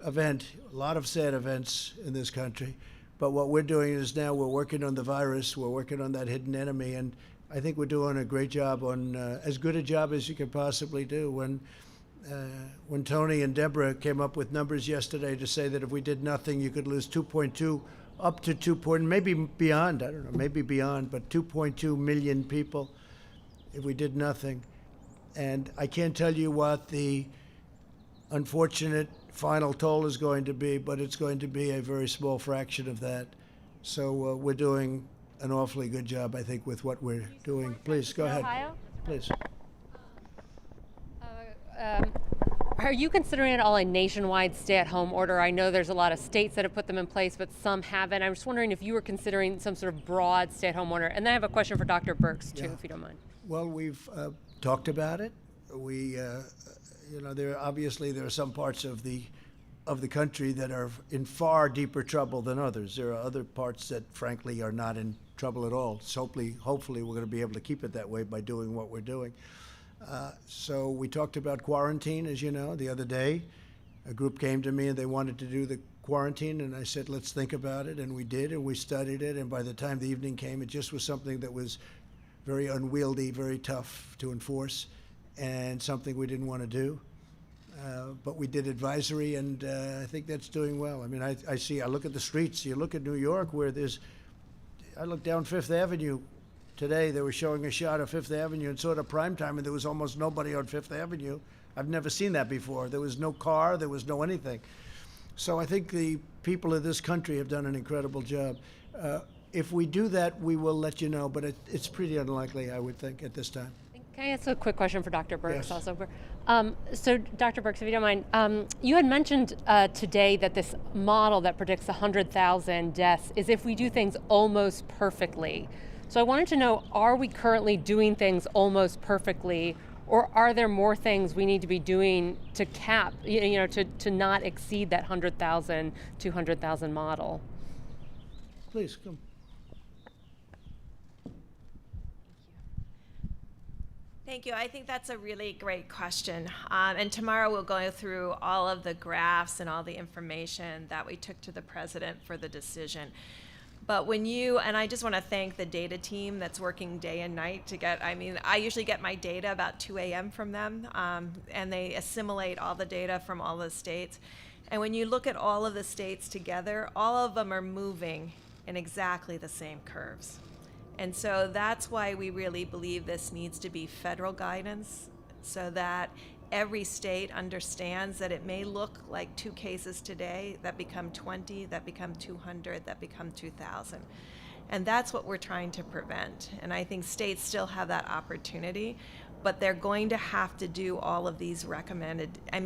event, a lot of sad events in this country. But what we're doing is now we're working on the virus, we're working on that hidden enemy, and I think we're doing a great job on, as good a job as you could possibly do. When Tony and Deborah came up with numbers yesterday to say that if we did nothing, you could lose 2.2, up to 2 point, maybe beyond, I don't know, maybe beyond, but 2.2 million people if we did nothing. And I can't tell you what the unfortunate final toll is going to be, but it's going to be a very small fraction of that. So we're doing an awfully good job, I think, with what we're doing. Please, go ahead. Ohio? Please. Are you considering at all a nationwide stay-at-home order? I know there's a lot of states that have put them in place, but some haven't. I'm just wondering if you were considering some sort of broad stay-at-home order. And then I have a question for Dr. Birx, too, if you don't mind. Well, we've talked about it. We, there are some parts of the country that are in far deeper trouble than others. There are other parts that, frankly, are not in trouble at all. So hopefully, we're going to be able to keep it that way by doing what we're doing. So we talked about quarantine, as you know, the other day. A group came to me and they wanted to do the quarantine, and I said, let's think about it, and we did, and we studied it, and by the time the evening came, it just was something that was very unwieldy, very tough to enforce, and something we didn't want to do. But we did advisory, and I think that's doing well. I mean, I look at the streets, you look at New York where I look down Fifth Avenue today, they were showing a shot of Fifth Avenue in sort of prime time, and there was almost nobody on Fifth Avenue. I've never seen that before. There was no car, there was no anything. So I think the people of this country have done an incredible job. If we do that, we will let you know, but it's pretty unlikely, I would think, at this time. Can I ask a quick question for Dr. Birx Yes. also? So Dr. Birx, if you don't mind, you had mentioned today that this model that predicts 100,000 deaths is if we do things almost perfectly. So I wanted to know, are we currently doing things almost perfectly, or are there more things we need to be doing to cap, to not exceed that 100,000, 200,000 model? Please, come. Thank you. I think that's a really great question. And tomorrow we'll go through all of the graphs and all the information that we took to the president for the decision. But and I just want to thank the data team that's working day and night to I usually get my data about 2 a.m. from them, and they assimilate all the data from all the states. And when you look at all of the states together, all of them are moving in exactly the same curves. And so that's why we really believe this needs to be federal guidance, so that every state understands that it may look like 2 cases today that become 20, that become 200, that become 2,000. And that's what we're trying to prevent. And I think states still have that opportunity, but they're going to have to do all of these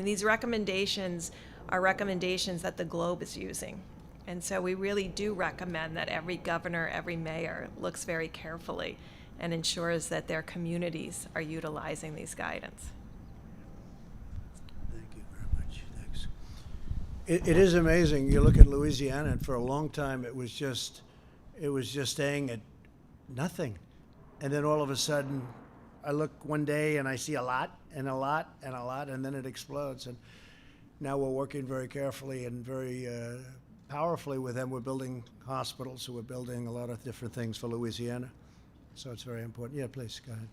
these recommendations are recommendations that the globe is using. And so we really do recommend that every governor, every mayor looks very carefully and ensures that their communities are utilizing these guidance. Thank you very much. It is amazing. You look at Louisiana, and for a long time it was just staying at nothing. And then all of a sudden, I look one day and I see a lot and a lot and a lot, and then it explodes. And now we're working very carefully and very powerfully with them. We're building hospitals, so we're building a lot of different things for Louisiana. So it's very important. Yeah, please, go ahead.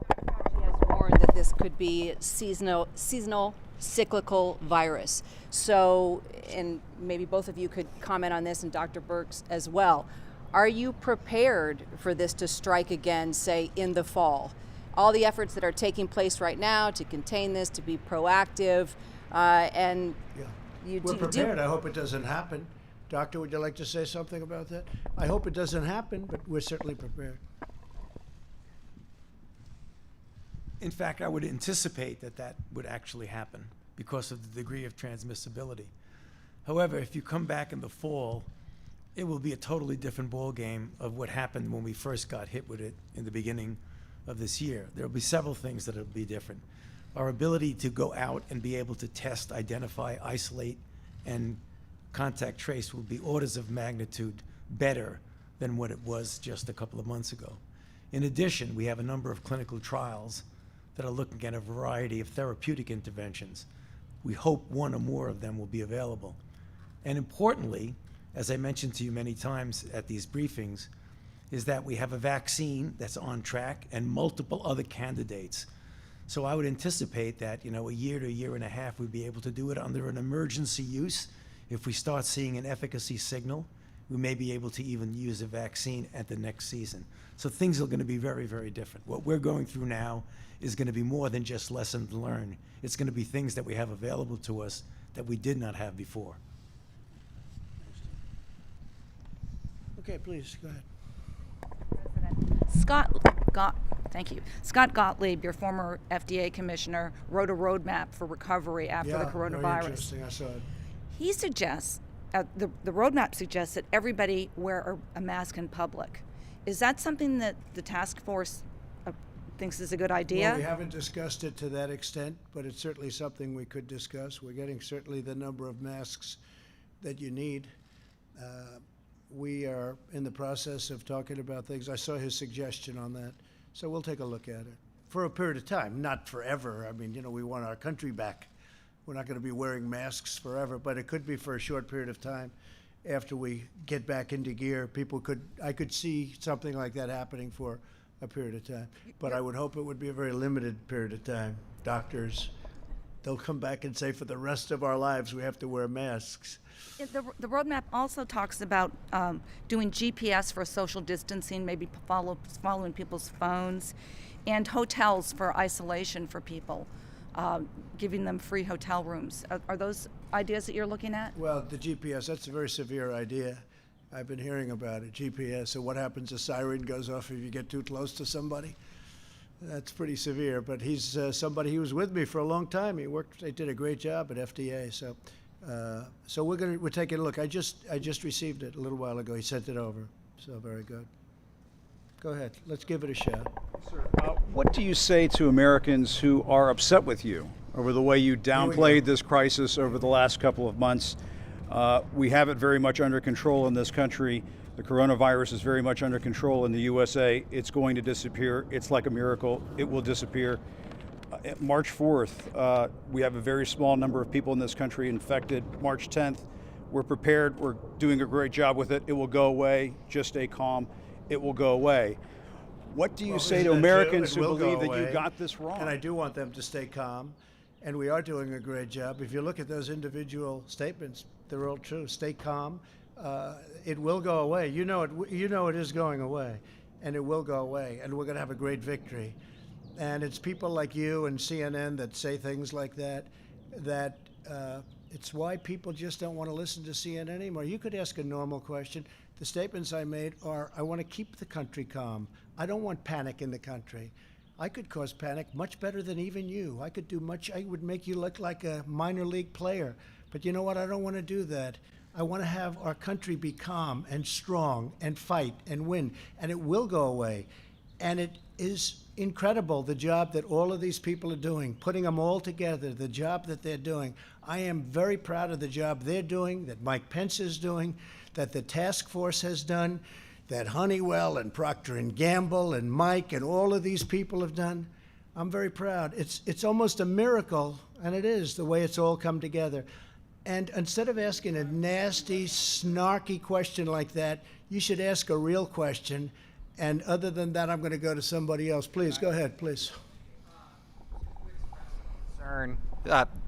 Fauci has warned that this could be seasonal cyclical virus. So, and maybe both of you could comment on this, and Dr. Birx as well. Are you prepared for this to strike again, say, in the fall? All the efforts that are taking place right now to contain this, to be proactive, and yeah. We're prepared. I hope it doesn't happen. Doctor, would you like to say something about that? I hope it doesn't happen, but we're certainly prepared. In fact, I would anticipate that that would actually happen because of the degree of transmissibility. However, if you come back in the fall, it will be a totally different ballgame of what happened when we first got hit with it in the beginning of this year. There will be several things that will be different. Our ability to go out and be able to test, identify, isolate, and contact trace will be orders of magnitude better than what it was just a couple of months ago. In addition, we have a number of clinical trials that are looking at a variety of therapeutic interventions. We hope one or more of them will be available. And importantly, as I mentioned to you many times at these briefings, is that we have a vaccine that's on track and multiple other candidates. So I would anticipate that, a year to a year and a half, we'd be able to do it under an emergency use. If we start seeing an efficacy signal, we may be able to even use a vaccine at the next season. So things are going to be very, very different. What we're going through now is going to be more than just lessons learned. It's going to be things that we have available to us that we did not have before. Okay, please, go ahead. Thank you. Scott Gottlieb, your former FDA commissioner, wrote a roadmap for recovery after the coronavirus. Very interesting. I saw it. He suggests, the roadmap suggests that everybody wear a mask in public. Is that something that the task force thinks is a good idea? Well, we haven't discussed it to that extent, but it's certainly something we could discuss. We're getting certainly the number of masks that you need. We are in the process of talking about things. I saw his suggestion on that, so we'll take a look at it for a period of time, not forever. I mean, we want our country back. We're not going to be wearing masks forever, but it could be for a short period of time. After we get back into gear, I could see something like that happening for a period of time. But I would hope it would be a very limited period of time. Doctors, they'll come back and say for the rest of our lives we have to wear masks. The roadmap also talks about doing GPS for social distancing, maybe following people's phones, and hotels for isolation for people, giving them free hotel rooms. Are those ideas that you're looking at? Well, the GPS, that's a very severe idea. I've been hearing about it, GPS. So what happens? A siren goes off if you get too close to somebody? That's pretty severe, but he's somebody who was with me for a long time. He did a great job at FDA. So we're taking a look. I just received it a little while ago. He sent it over. So very good. Go ahead. Let's give it a shot. Sir, what do you say to Americans who are upset with you over the way you downplayed this crisis over the last couple of months? We have it very much under control in this country. The coronavirus is very much under control in the USA. It's going to disappear. It's like a miracle. It will disappear. March 4th, we have a very small number of people in this country infected. March 10th, we're prepared. We're doing a great job with it. It will go away. Just stay calm. It will go away. What do you say to Americans who believe that you got this wrong? And I do want them to stay calm. And we are doing a great job. If you look at those individual statements, they're all true. Stay calm. It will go away. You know it is going away, and it will go away. And we're going to have a great victory. And it's people like you and CNN that say things like that. It's why people just don't want to listen to CNN anymore. You could ask a normal question. The statements I made are, I want to keep the country calm. I don't want panic in the country. I could cause panic much better than even you. I would make you look like a minor league player. But you know what? I don't want to do that. I want to have our country be calm and strong and fight and win. And it will go away. And is incredible, the job that all of these people are doing, putting them all together, the job that they're doing. I am very proud of the job they're doing, that Mike Pence is doing, that the task force has done, that Honeywell and Procter & Gamble and Mike and all of these people have done. I'm very proud. It's almost a miracle, and it is, the way it's all come together. And instead of asking a nasty, snarky question like that, you should ask a real question. And other than that, I'm going to go to somebody else. Please, go ahead, please.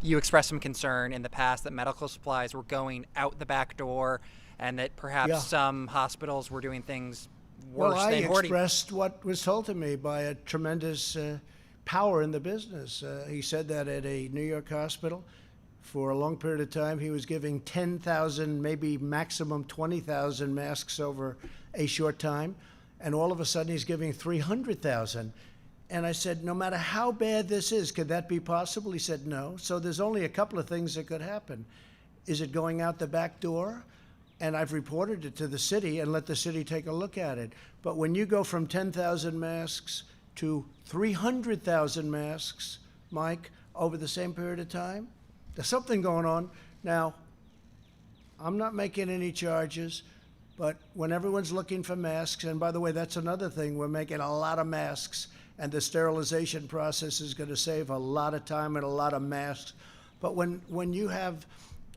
You expressed some concern in the past that medical supplies were going out the back door and that perhaps some hospitals were doing things worse well, than hoarding. I expressed what was told to me by a tremendous power in the business. He said that at a New York hospital. For a long period of time, he was giving 10,000, maybe maximum 20,000 masks over a short time. And all of a sudden, he's giving 300,000. And I said, no matter how bad this is, could that be possible? He said, no. So there's only a couple of things that could happen. Is it going out the back door? And I've reported it to the city and let the city take a look at it. But when you go from 10,000 masks to 300,000 masks, Mike, over the same period of time, there's something going on. Now, I'm not making any charges, but when everyone's looking for masks, and by the way, that's another thing, we're making a lot of masks, and the sterilization process is going to save a lot of time and a lot of masks. But when you have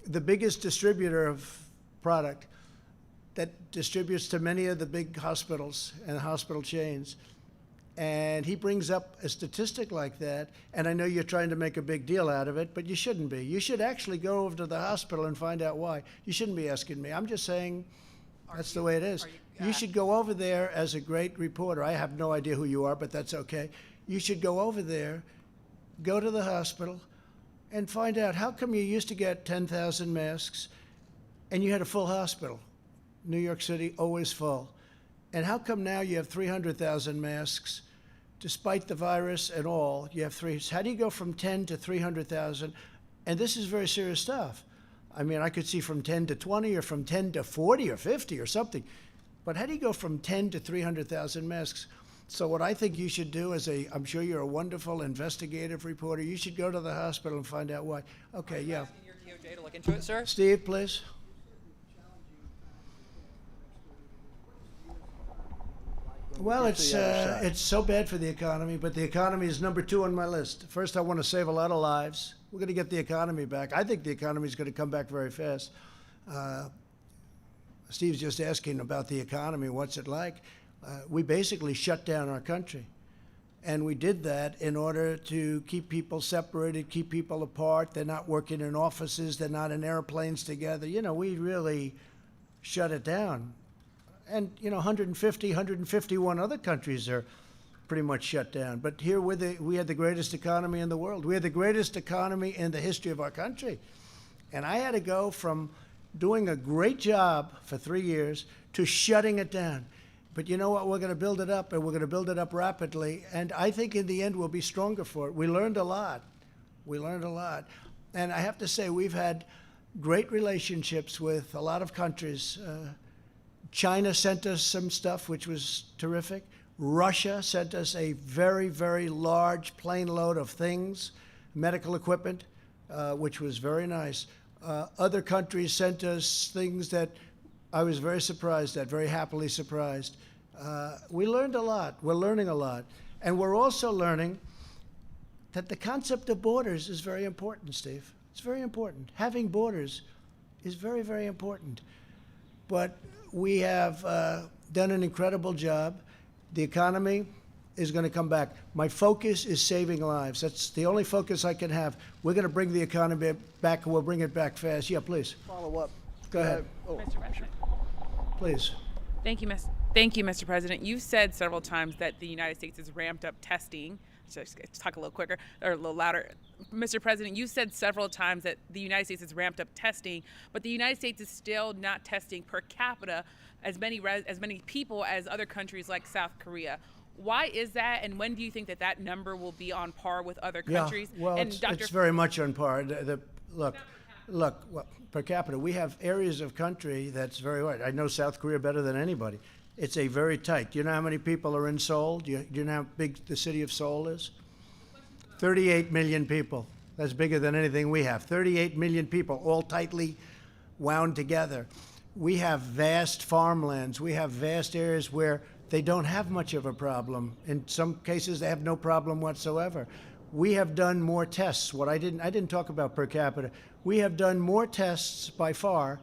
the biggest distributor of product that distributes to many of the big hospitals and hospital chains, and he brings up a statistic like that, and I know you're trying to make a big deal out of it, but you shouldn't be. You should actually go over to the hospital and find out why. You shouldn't be asking me. I'm just saying that's the way it is. You should go over there as a great reporter. I have no idea who you are, but that's okay. You should go over there, go to the hospital, and find out how come you used to get 10,000 masks and you had a full hospital. New York City, always full. And how come now you have 300,000 masks, despite the virus and all, you have three. How do you go from 10 to 300,000? And this is very serious stuff. I mean, I could see from 10 to 20 or from 10 to 40 or 50 or something. But how do you go from 10 to 300,000 masks? So what I think you should do I'm sure you're a wonderful investigative reporter. You should go to the hospital and find out why. Okay, yeah. Asking your DOJ to look into it, sir? Steve, please. Well, it's so bad for the economy, but the economy is number 2 on my list. First, I want to save a lot of lives. We're going to get the economy back. I think the economy is going to come back very fast. Steve's just asking about the economy. What's it like? We basically shut down our country. And we did that in order to keep people separated, keep people apart. They're not working in offices. They're not in airplanes together. You know, we really shut it down. And, 151 other countries are pretty much shut down. But here we had the greatest economy in the world. We had the greatest economy in the history of our country. And I had to go from doing a great job for 3 years to shutting it down. But you know what? We're going to build it up, and we're going to build it up rapidly. And I think in the end we'll be stronger for it. We learned a lot. And I have to say, we've had great relationships with a lot of countries. China sent us some stuff, which was terrific. Russia sent us a very, very large plane load of things, medical equipment, which was very nice. Other countries sent us things that I was very surprised at, very happily surprised. We learned a lot. We're learning a lot. And we're also learning that the concept of borders is very important, Steve. It's very important. Having borders is very, very important. But we have done an incredible job. The economy is going to come back. My focus is saving lives. That's the only focus I can have. We're going to bring the economy back, and we'll bring it back fast. Yeah, please. Follow up. Go ahead. Mr. President. Please. Thank you, Mr. President. You've said several times that the United States has ramped up testing. Should I talk a little quicker or a little louder? Mr. President, you said several times that the United States has ramped up testing, but the United States is still not testing per capita as many people as other countries like South Korea. Why is that, and when do you think that number will be on par with other countries? Yeah, well, and it's very much on par. Look, well, per capita, we have areas of country that's very hard. I know South Korea better than anybody. It's a very tight. Do you know how many people are in Seoul? Do you know how big the city of Seoul is? 38 million people. That's bigger than anything we have. 38 million people, all tightly wound together. We have vast farmlands. We have vast areas where they don't have much of a problem. In some cases, they have no problem whatsoever. We have done more tests. I didn't talk about per capita. We have done more tests by far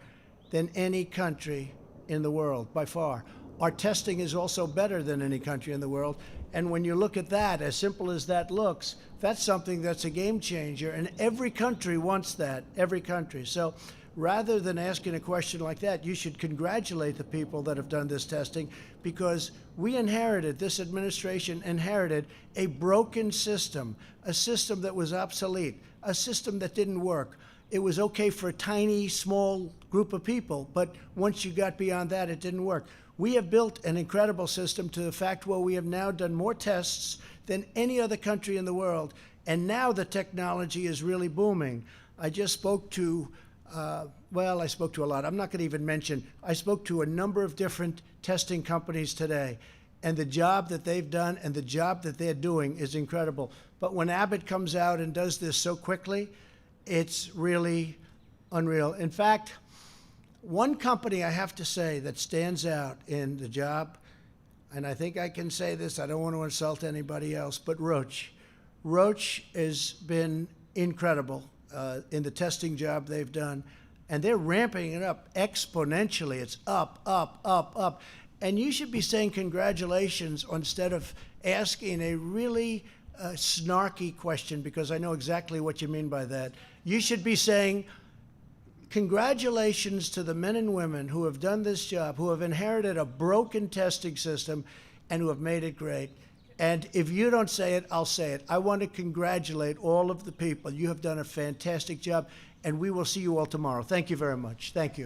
than any country in the world, by far. Our testing is also better than any country in the world. And when you look at that, as simple as that looks, that's something that's a game changer. And every country wants that, every country. So rather than asking a question like that, you should congratulate the people that have done this testing, because this administration inherited a broken system, a system that was obsolete, a system that didn't work. It was okay for a tiny, small group of people, but once you got beyond that, it didn't work. We have built an incredible system to the fact where we have now done more tests than any other country in the world, and now the technology is really booming. I just spoke to, I spoke to a lot. I'm not going to even mention. I spoke to a number of different testing companies today, and the job that they've done and the job that they're doing is incredible. But when Abbott comes out and does this so quickly, it's really unreal. In fact, one company I have to say that stands out in the job, and I think I can say this, I don't want to insult anybody else, but Roche. Roche has been incredible in the testing job they've done, and they're ramping it up exponentially. It's up, up, up, up. And you should be saying congratulations instead of asking a really snarky question, because I know exactly what you mean by that. You should be saying, congratulations to the men and women who have done this job, who have inherited a broken testing system and who have made it great. And if you don't say it, I'll say it. I want to congratulate all of the people. You have done a fantastic job, and we will see you all tomorrow. Thank you very much. Thank you.